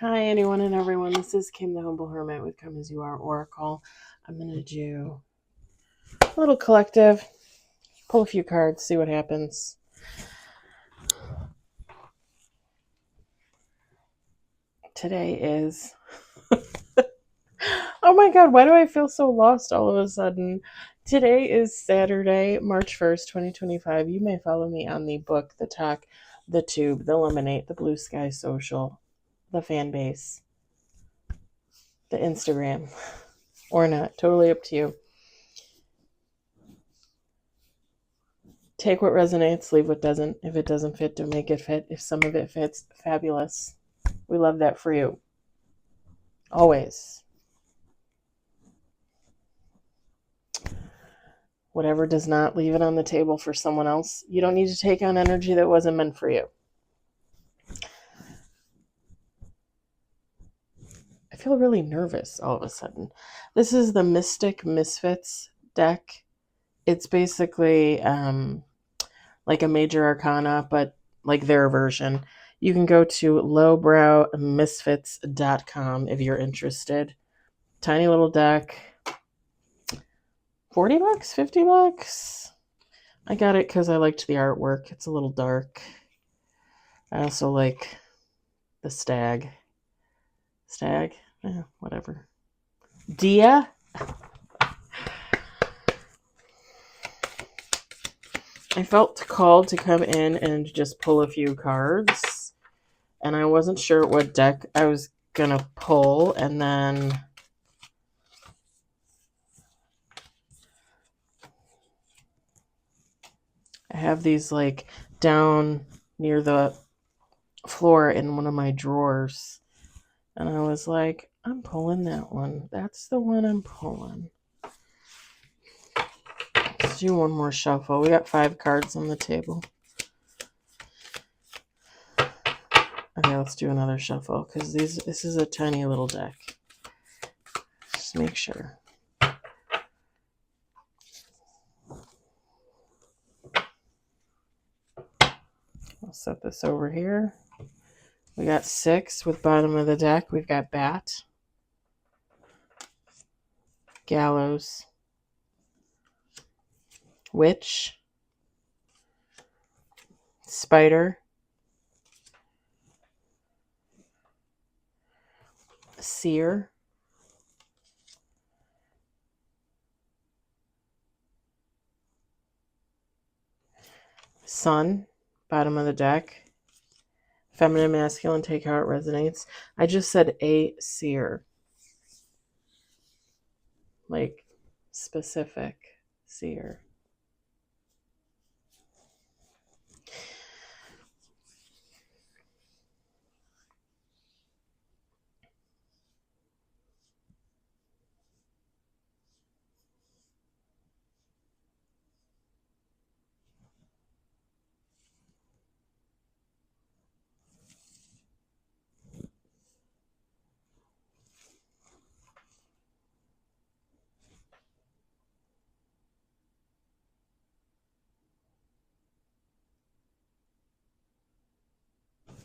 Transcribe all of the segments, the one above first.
Hi, anyone and everyone. This is Kim the Humble Hermit with Come As You Are Oracle. I'm going to do a little collective, pull a few cards, see what happens. Today is. Oh my god, why do I feel so lost all of a sudden? Today is Saturday, March 1st, 2025. You may follow me on the book, the talk, the tube, the lemonade, the blue sky social, the fan base, the Instagram, or not. Totally up to you. Take what resonates, leave what doesn't. If it doesn't fit, don't make it fit. If some of it fits, fabulous. We love that for you. Always. Whatever does not, leave it on the table for someone else. You don't need to take on energy that wasn't meant for you. I feel really nervous all of a sudden. This is the Mystic Misfits deck. It's basically like a major arcana, but like their version. You can go to lowbrowmisfits.com if you're interested. Tiny little deck. $40, $50. I got it because I liked the artwork. It's a little dark. I also like the stag. Stag? Whatever. Dia? I felt called to come in and just pull a few cards. And I wasn't sure what deck I was going to pull. And then I have these like down near the floor in one of my drawers. And I was like, I'm pulling that one. That's the one I'm pulling. Let's do one more shuffle. We got 5 cards on the table. Okay, let's do another shuffle because this is a tiny little deck. Just make sure. I'll set this over here. We got 6 with bottom of the deck. We've got Bat, Gallows, Witch, Spider, Seer, Sun, bottom of the deck. Feminine, masculine, take how it resonates. I just said a seer. Like, specific seer.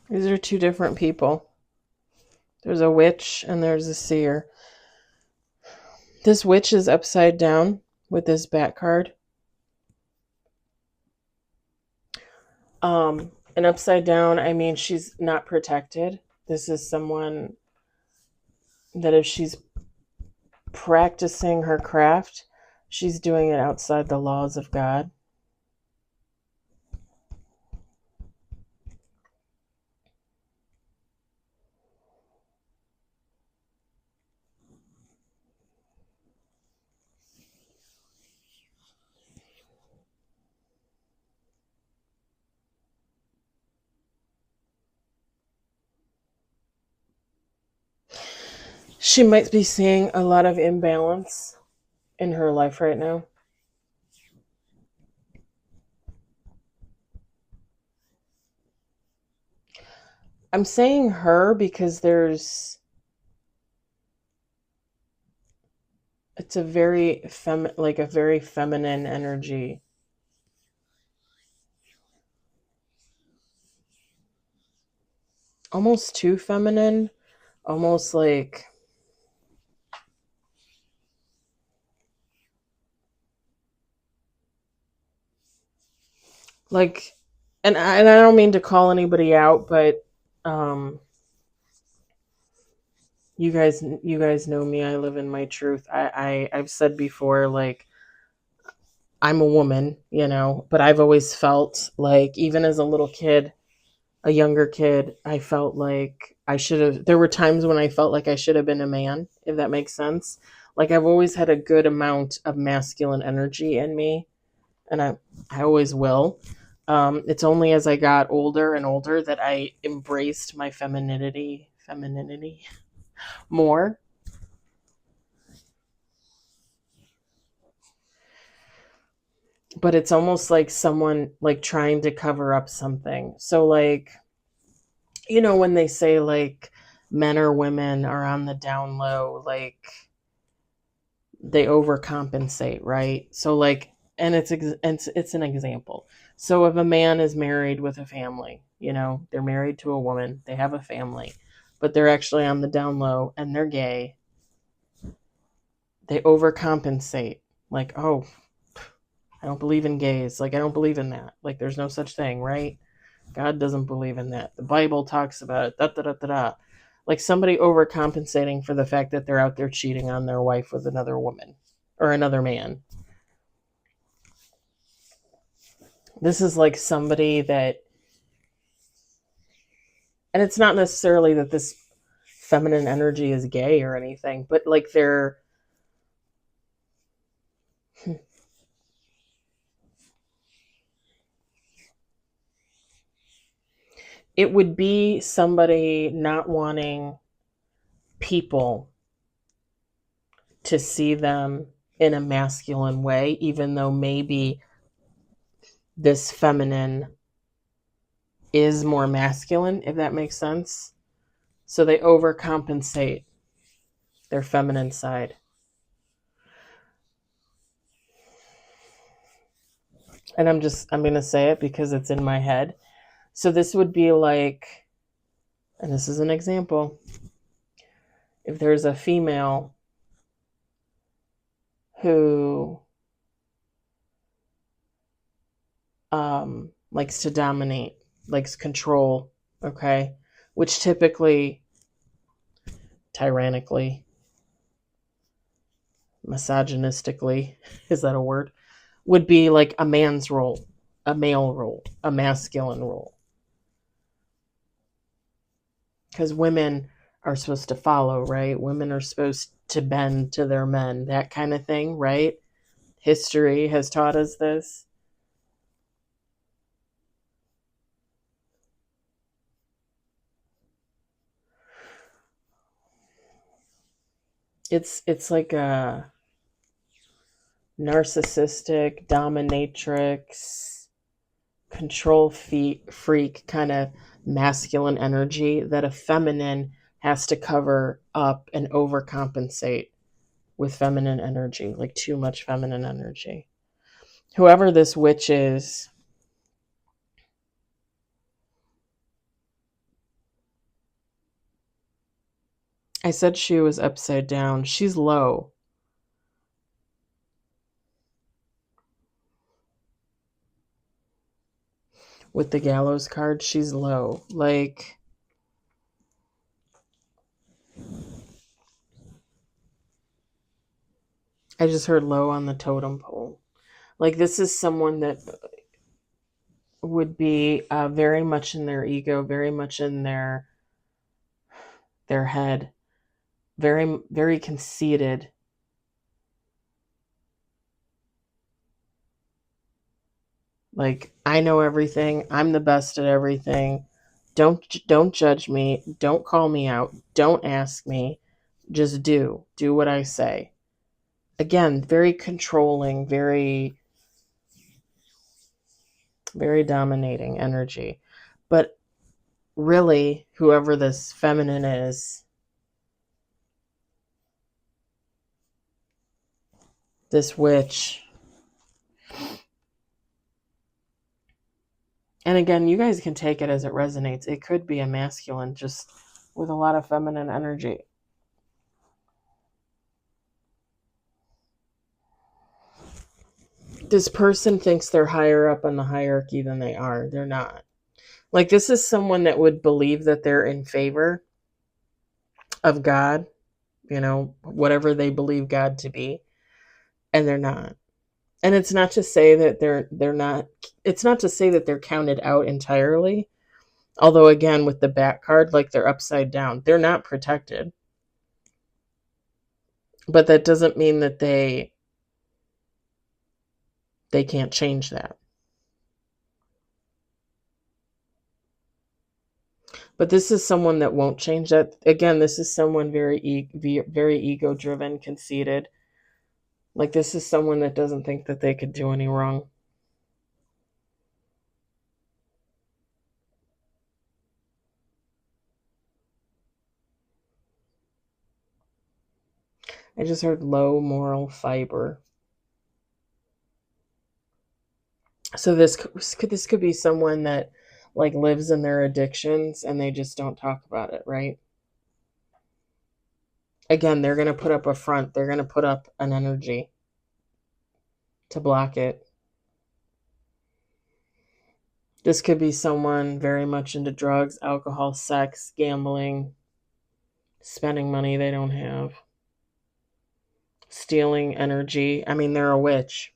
These are 2 different people. There's a witch and there's a seer. This witch is upside down with this bat card. And upside down, I mean, she's not protected. This is someone that if she's practicing her craft, she's doing it outside the laws of God. She might be seeing a lot of imbalance in her life right now. I'm saying her because it's a very like a very feminine energy. Almost too feminine, almost like and I don't mean to call anybody out, but um you guys know me. I live in my truth. I've said before, like, I'm a woman, but I've always felt like, even as a little kid, a younger kid, I felt like I should have, there were times when I felt like I should have been a man, if that makes sense. Like, I've always had a good amount of masculine energy in me, and I always will. It's only as I got older and older that I embraced my femininity more. But it's almost like someone like trying to cover up something. So, like, when they say, like, men or women are on the down low, like, they overcompensate, right? So, like, and it's an example. So if a man is married with a family, they're married to a woman, they have a family, but they're actually on the down low and they're gay, they overcompensate. Like, oh, I don't believe in gays. Like, I don't believe in that. Like, there's no such thing, right? God doesn't believe in that. The Bible talks about it. Da da da da da. Like, somebody overcompensating for the fact that they're out there cheating on their wife with another woman or another man. This is like somebody that, and it's not necessarily that this feminine energy is gay or anything, but like it would be somebody not wanting people to see them in a masculine way, even though maybe this feminine is more masculine, if that makes sense. So they overcompensate their feminine side. And I'm going to say it because it's in my head. So this would be like, and this is an example, if there's a female who likes to dominate, likes control, okay, which typically, tyrannically, misogynistically, is that a word? Would be like a man's role, a male role, a masculine role. Because women are supposed to follow, right? Women are supposed to bend to their men, that kind of thing, right? History has taught us this. It's like a narcissistic dominatrix control freak kind of masculine energy that a feminine has to cover up and overcompensate with feminine energy, like too much feminine energy. Whoever this witch is, I said she was upside down. She's low. With the gallows card, she's low. Like, I just heard low on the totem pole. Like, this is someone that would be very much in their ego, very much in their head, very very conceited. Like, I know everything. I'm the best at everything. Don't judge me. Don't call me out. Don't ask me. Just do what I say. Again, very controlling, very very dominating energy. But really, whoever this feminine is, this witch, and again, you guys can take it as it resonates. It could be a masculine, just with a lot of feminine energy. This person thinks they're higher up on the hierarchy than they are. They're not. Like, this is someone that would believe that they're in favor of God, whatever they believe God to be, and they're not. And it's not to say that they're not, it's not to say that they're counted out entirely. Although, again, with the back card, like, they're upside down. They're not protected. But that doesn't mean that they can't change that. But this is someone that won't change that. Again, this is someone very ego-driven, conceited. Like, this is someone that doesn't think that they could do any wrong. I just heard low moral fiber. So this could be someone that, like, lives in their addictions and they just don't talk about it, right? Again, they're going to put up a front. They're going to put up an energy to block it. This could be someone very much into drugs, alcohol, sex, gambling, spending money they don't have, stealing energy. I mean, they're a witch.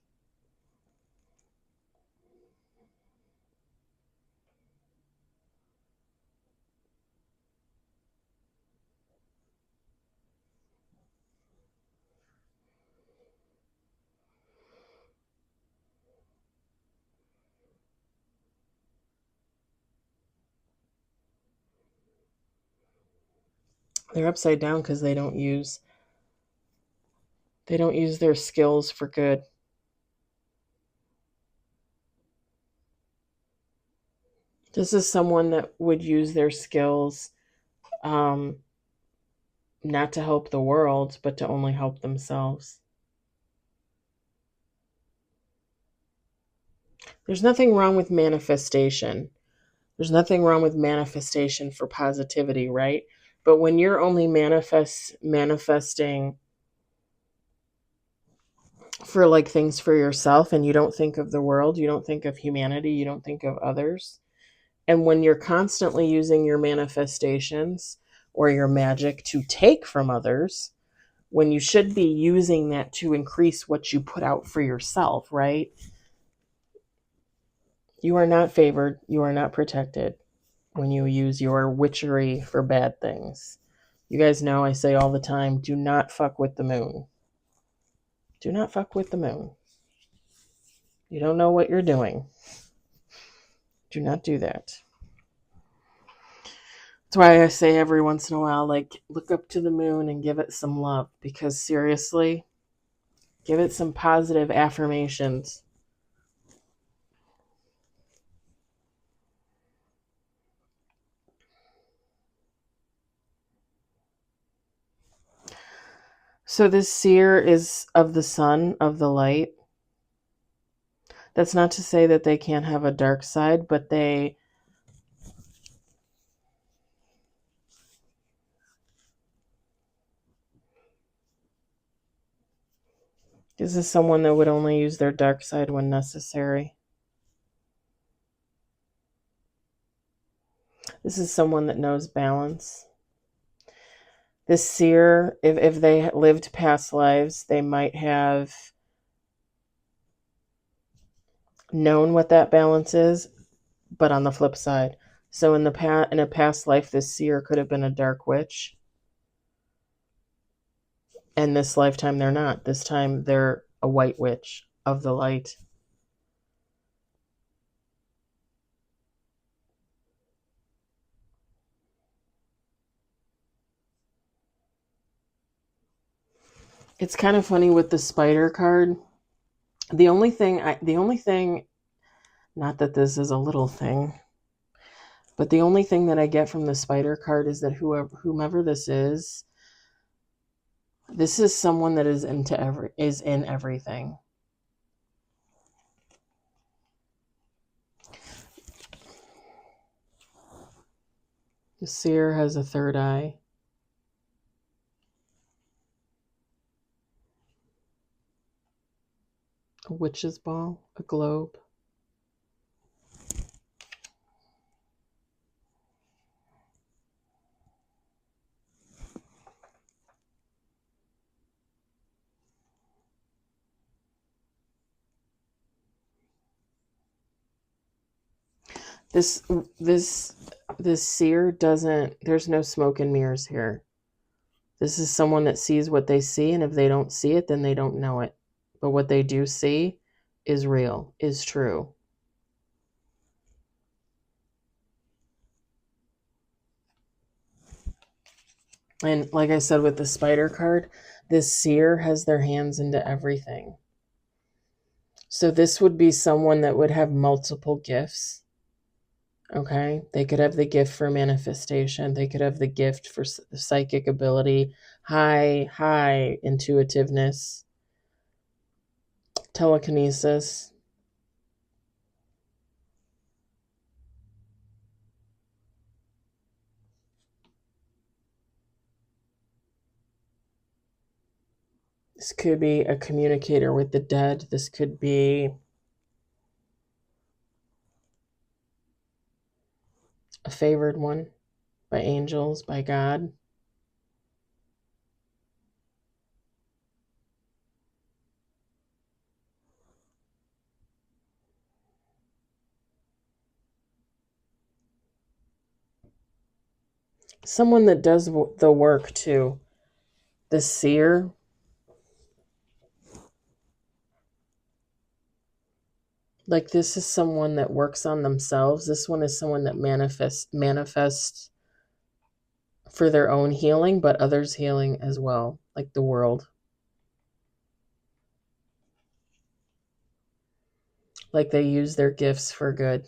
They're upside down because they don't use their skills for good. This is someone that would use their skills not to help the world, but to only help themselves. There's nothing wrong with manifestation. There's nothing wrong with manifestation for positivity, right? But when you're only manifesting for, like, things for yourself, and you don't think of the world, you don't think of humanity, you don't think of others, and when you're constantly using your manifestations or your magic to take from others, when you should be using that to increase what you put out for yourself, right? You are not favored. You are not protected when you use your witchery for bad things. You guys know I say all the time, do not fuck with the moon. Do not fuck with the moon. You don't know what you're doing. Do not do that. That's why I say every once in a while, like, look up to the moon and give it some love, because seriously, give it some positive affirmations. So this seer is of the sun, of the light. That's not to say that they can't have a dark side, but this is someone that would only use their dark side when necessary. This is someone that knows balance. This seer, if they lived past lives, they might have known what that balance is, but on the flip side. So in a past life, this seer could have been a dark witch, and this lifetime they're not. This time they're a white witch of the light. It's kind of funny with the spider card. The only thing, not that this is a little thing, but the only thing that I get from the spider card is that whomever this is someone that is in everything. The seer has a third eye. A witch's ball, a globe. This seer doesn't, there's no smoke and mirrors here. This is someone that sees what they see, and if they don't see it, then they don't know it. But what they do see is real, is true. And like I said with the spider card, this seer has their hands into everything. So this would be someone that would have multiple gifts. Okay, they could have the gift for manifestation. They could have the gift for psychic ability, high intuitiveness, telekinesis. This could be a communicator with the dead. This could be a favored one by angels, by God. Someone that does the work too. The seer. Like this is someone that works on themselves. This one is someone that manifests for their own healing, but others' healing as well, like the world. Like they use their gifts for good.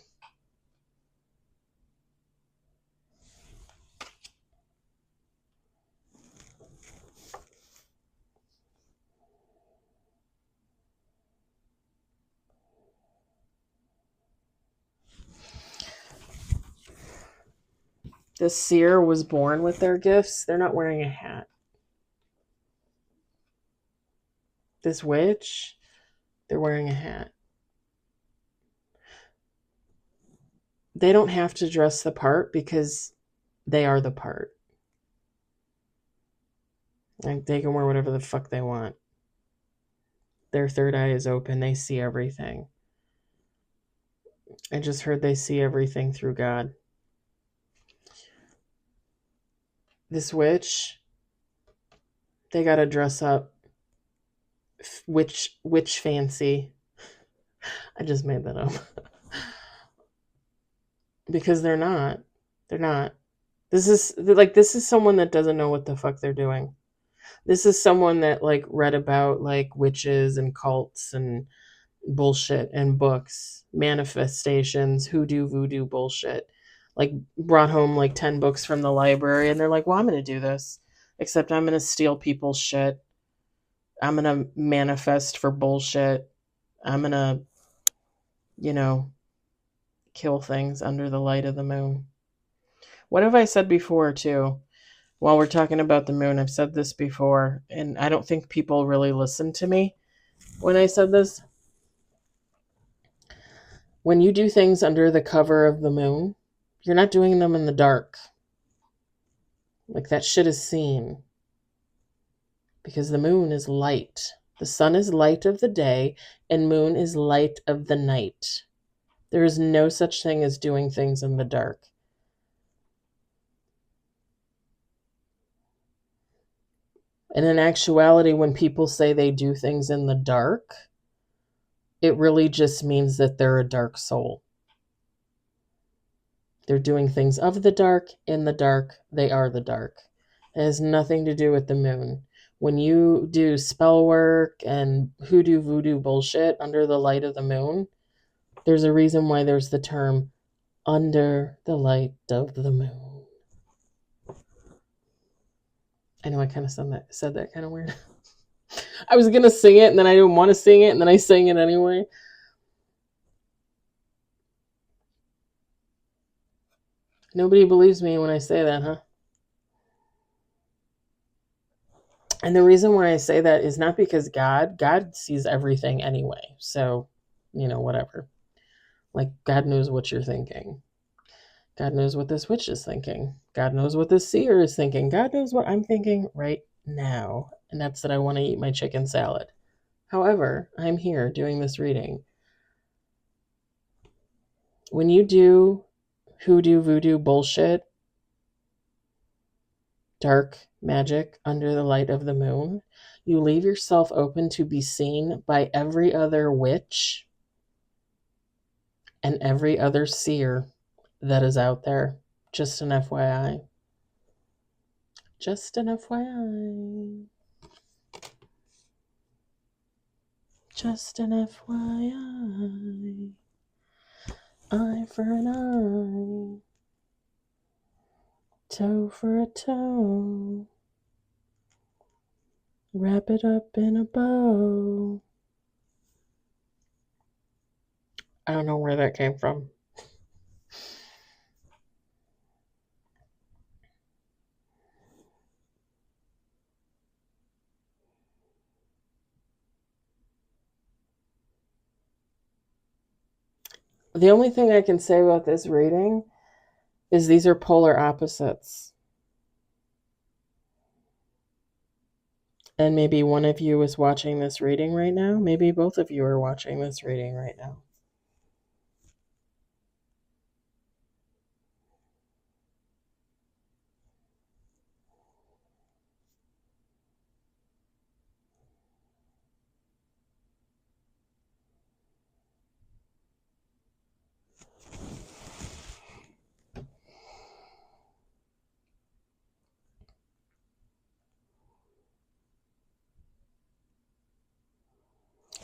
The seer was born with their gifts. They're not wearing a hat. This witch, they're wearing a hat. They don't have to dress the part because they are the part. Like they can wear whatever the fuck they want. Their third eye is open. They see everything. I just heard they see everything through God. This witch, they got to dress up witch fancy. I just made that up. Because they're not. They're not. This is someone that doesn't know what the fuck they're doing. This is someone that like read about like witches and cults and bullshit and books, manifestations, hoodoo voodoo bullshit. Like brought home like 10 books from the library and they're like, "Well, I'm going to do this. Except I'm going to steal people's shit. I'm going to manifest for bullshit. I'm going to, kill things under the light of the moon." What have I said before too? While we're talking about the moon, I've said this before, and I don't think people really listen to me when I said this. When you do things under the cover of the moon, you're not doing them in the dark. Like that shit is seen. Because the moon is light. The sun is light of the day, and moon is light of the night. There is no such thing as doing things in the dark. And in actuality, when people say they do things in the dark, it really just means that they're a dark soul. They're doing things of the dark, in the dark, they are the dark. It has nothing to do with the moon. When you do spell work and hoodoo voodoo bullshit under the light of the moon, there's a reason why there's the term under the light of the moon. I know I kind of said that kind of weird. I was going to sing it and then I didn't want to sing it and then I sang it anyway. Nobody believes me when I say that, huh? And the reason why I say that is not because God sees everything anyway. So, whatever. Like, God knows what you're thinking. God knows what this witch is thinking. God knows what this seer is thinking. God knows what I'm thinking right now. And that's that I want to eat my chicken salad. However, I'm here doing this reading. When you do hoodoo, voodoo bullshit, dark magic under the light of the moon, you leave yourself open to be seen by every other witch and every other seer that is out there. Just an FYI. Just an FYI. Just an FYI. Eye for an eye. Toe for a toe. Wrap it up in a bow. I don't know where that came from. The only thing I can say about this reading is these are polar opposites. And maybe one of you is watching this reading right now. Maybe both of you are watching this reading right now.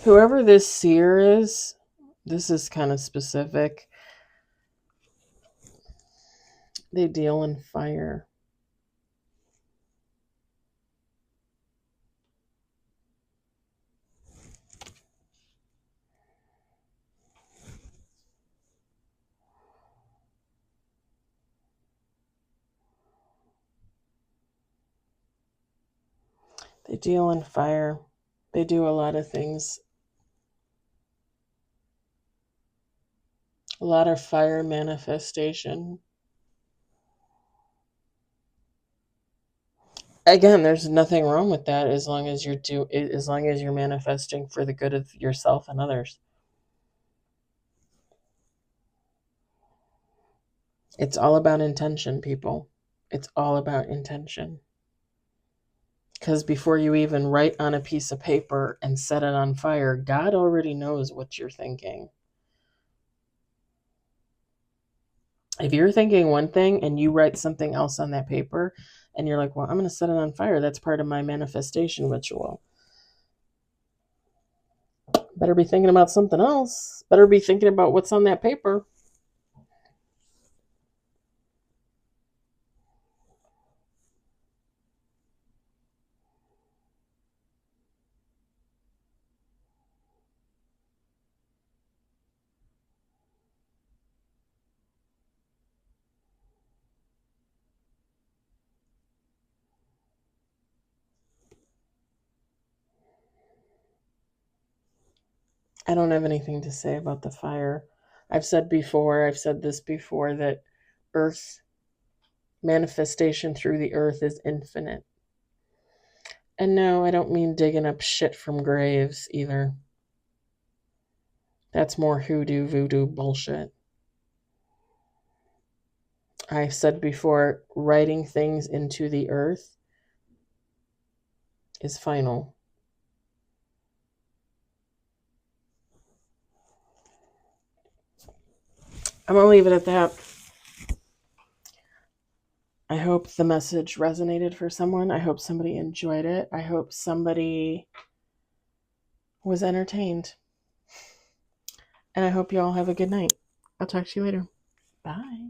Whoever this seer is, this is kind of specific. They deal in fire. They deal in fire. They do a lot of things. A lot of fire manifestation. Again, there's nothing wrong with that as long as you're manifesting for the good of yourself and others. It's all about intention, people. It's all about intention. Because before you even write on a piece of paper and set it on fire, God already knows what you're thinking. If you're thinking one thing and you write something else on that paper and you're like, well, I'm going to set it on fire. That's part of my manifestation ritual. Better be thinking about something else. Better be thinking about what's on that paper. I don't have anything to say about the fire. I've said this before, that earth manifestation through the earth is infinite. And no, I don't mean digging up shit from graves either. That's more hoodoo, voodoo bullshit. I've said before, writing things into the earth is final. I'm going to leave it at that. I hope the message resonated for someone. I hope somebody enjoyed it. I hope somebody was entertained. And I hope you all have a good night. I'll talk to you later. Bye.